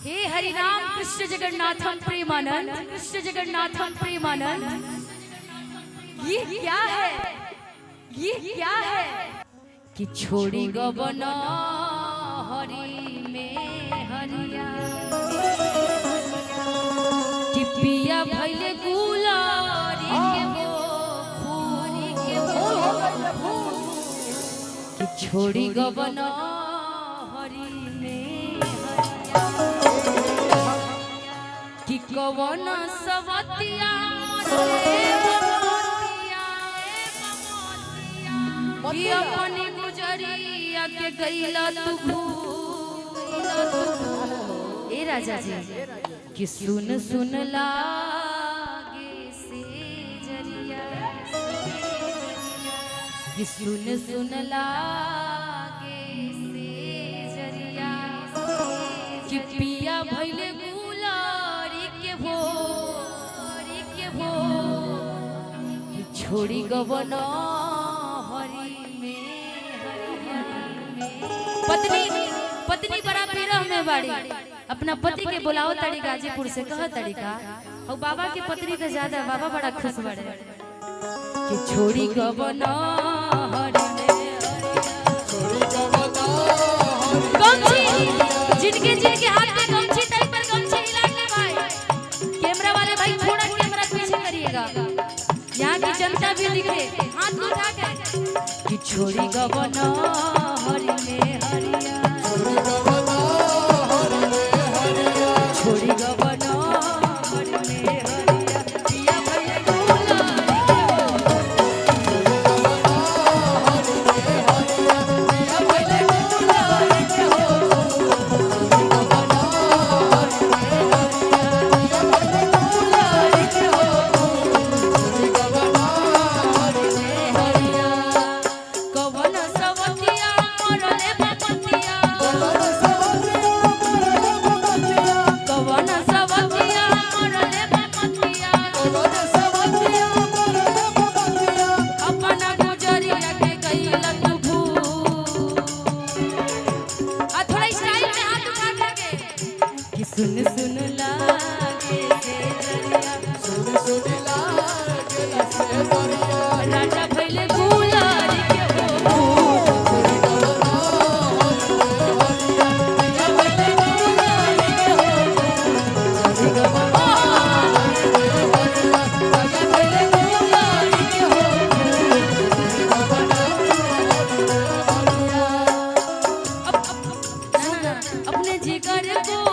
हे हरिनाम कृष्ण जगन्नाथम प्रेमानंद, कृष्ण जगन्नाथम प्रेमानंद। ये क्या है, ये क्या है कि छोड़ी गवन हरि में हरिया कि पिया भइले गुलारी के वो कि छोड़ी गवन हरि में हरिया कि कवन सवतिया कि अपनी गुजरिया के गईला तू ए राजा जी कि सुन सुन लागे से जरिया कि सुन सुन लागे से जरिया कि पिया भइले गुलारी के वो कि छोड़ी गवन पत्नी बड़ा विरह में बाड़ी अपना पति के बुलाओ तड़ी गाजीपुर से कह तरीका और बाबा के पत्नी का ज्यादा बाबा बड़ा खुश बड़े कि छोड़ी गवन जिनके जिनके हाथ में गमछी टाइप पर गमछी हिला के भाई कैमरा वाले भाई थोड़ा कैमरा पीछे करिएगा यहाँ की जनता भी दिखे हाथ उठा के कि छोड़ी गवन हरि में हरिया छोड़ी गवन हरि में हरिया पिया भइले गुलारी के पिया भइले गुलारी के सुन सुन लागे से जरिया सुन सुन लागे से जरिया राजा भइले गुलारी के अपने जिगर को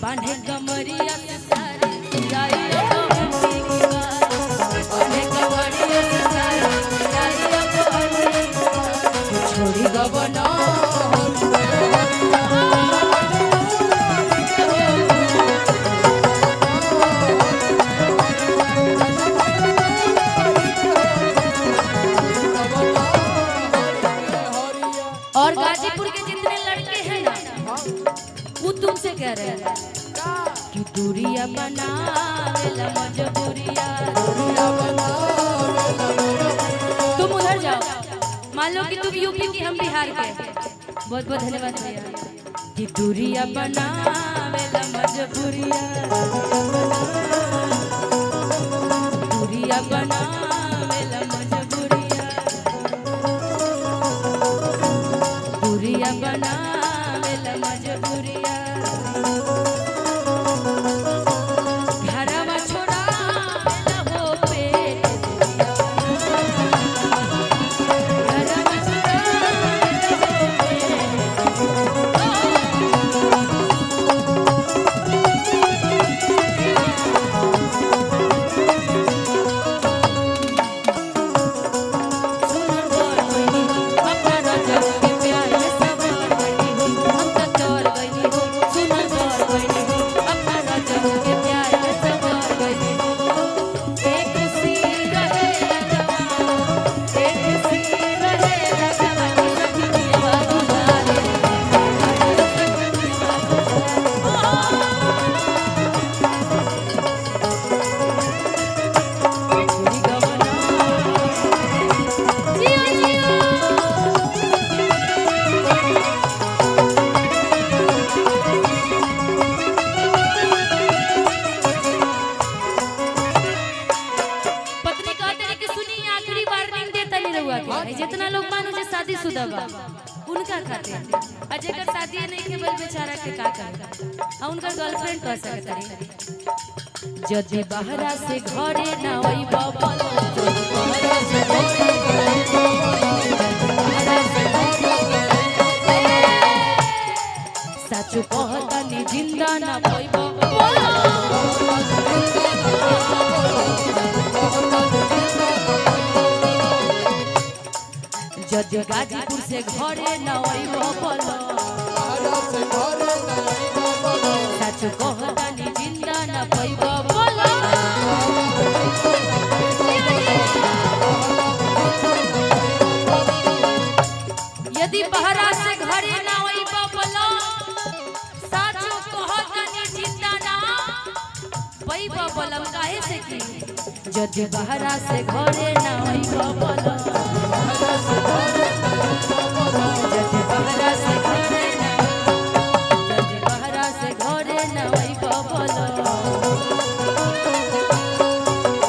बांधे कमरिया से सारे जाइया तो की बात बांधे कमरिया से सारे जाइया तो छोड़ी गवन और गाजीपुर के जितने लड़के हैं ना वो तुमसे कह रहे हैं कि दूरिया बनावेला मजबूरिया तुम उधर जाओ मान लो कि तुम यूपी की हम बिहार के बहुत बहुत धन्यवाद भैया कि दूरिया बनावेला मजबूरिया दूरिया बनावेला मजबूरिया दूरिया बनावेला मजबूरिया घरवा छोड़ावेला हो पेट घरवा छोड़ावेला हो पेट खाते अजय कर शादी नहीं के बल बेचारा के का करे आ उनका गर्लफ्रेंड कह सकत रे जदि बहरा से घरे ना होई बबल सच कहता नि जिंदा ना होई बबल जदि गाजीपुर से घरे ना होई बबल सच कहता नि जिंदा ना होई बबल यदि बहरा से घरे ना होई बबल सच कहता नि जिंदा ना होई बबल काहे से की जदि बहरा से घरे ना होई बबल जदि बहरा से घरे ना होई बबल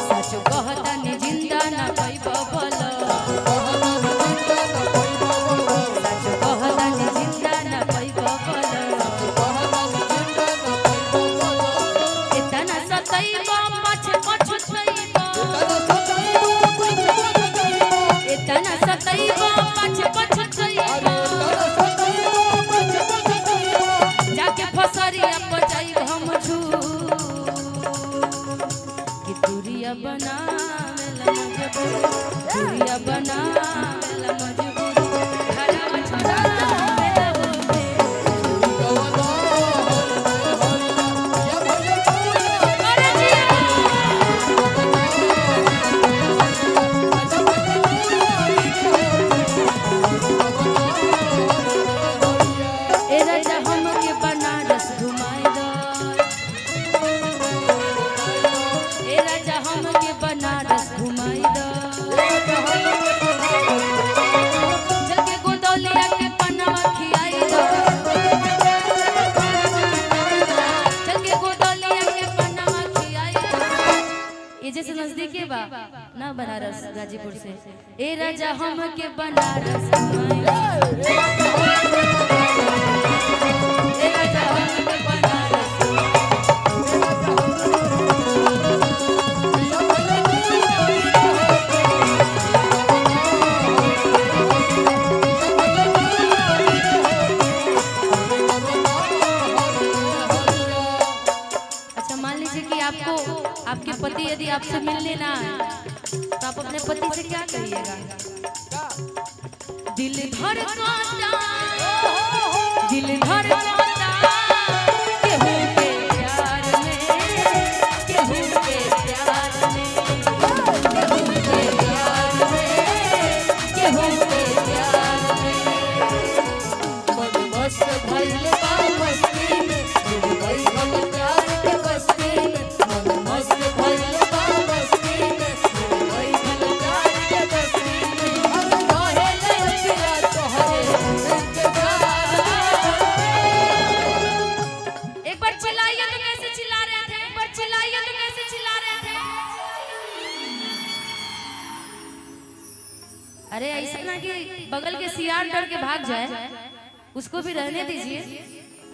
सच कहता नि जिंदा ना होई बबल सच कहता नि जिंदा ना होई बबल इतना सतैबा पछतैबा इतना सतैबा पछतैबा जाके फसरिया बचाई हम छू कि दूरिया बनावेला मजबूर दूरिया बनावेला मजबूर खराब छोड़ावेला बोले अरे जिया ए राजा हमके बनारस घुमाई दो ए राजा हमके बनारस घुमाई दो चल के गोदौलिया के पन्नवा खियाई दो चल के गोदौलिया के पन्नवा खियाई दो ये जैसे नजदीक बा ना बनारस गाजीपुर से ए राजा हमके बनारस घुमाई दो ए राजा हमके बनारस अच्छा मान लीजिए कि आपको आपके पति यदि आपसे मिलने ना आए तो आप अपने पति से क्या कहिएगा दिल धड़कता केहू के प्यार में केहू के प्यार में केहू के प्यार में केहू के प्यार में मन मस्त भइल बा मस्ती में मेरे भाई हम प्यार के बस्ती में मन मस्त भइल बा मस्ती में मेरे भाई हम प्यार के बस्ती में हम रहे लइकिया तोहरे इंतजार एक बार चिल्लाइए तो कैसे चिल्ला रहे थे एक बार चिल्लाइए तो कैसे चिल्ला रहे थे अरे ऐसा ना कि बगल के सियार डर के भाग जाए उसको भी रहने दीजिए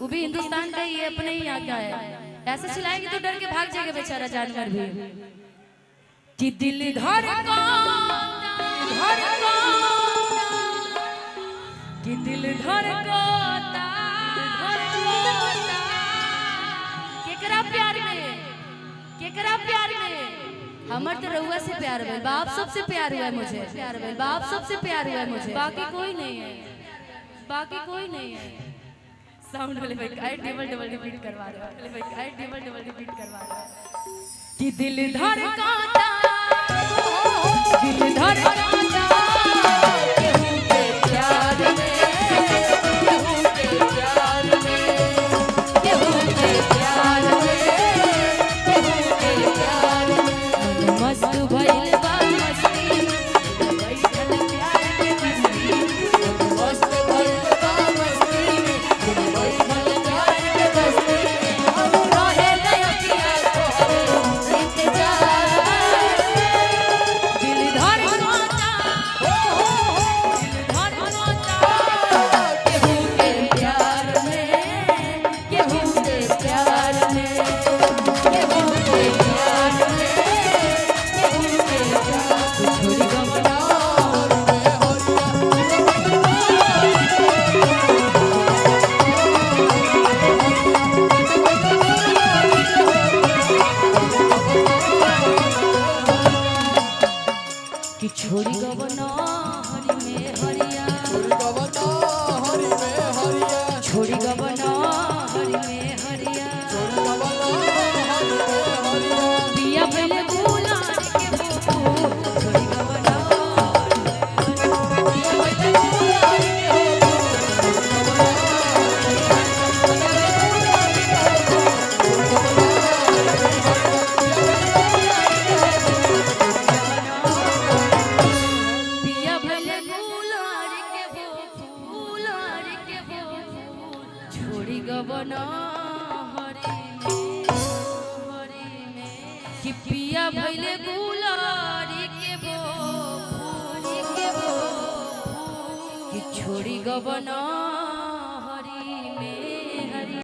वो भी हिंदुस्तान का ही है अपने ही यहाँ का है ऐसे चिल्लाएंगे तो डर के भाग जाएगा बेचारा जानवर भी कि दिल धड़कता कि दिल धड़कता केकरा प्यार में हमर तो रउआ से प्यार भेल बाप सबसे प्यार हुआ है मुझे प्यार भेल बाप सबसे प्यार हुआ है मुझे बाकी कोई नहीं है साउंड वाले भाई काय डबल रिपीट करवा रहे हो भाई काय डबल रिपीट करवा रहे हो कि दिल धड़कता केहू के प्यार में केहू के प्यार में केहू के प्यार में केहू के प्यार में मन मस्त भइल बा मस्ती में बैठल प्यार के मस्ती मन मस्त भइल बा मस्ती में बैठल प्यार के मस्ती हम रहे लइकिया तोहरे इंतजार दिल धड़कता कि पिया भइले गुलारी के वो कि छोड़ी गबना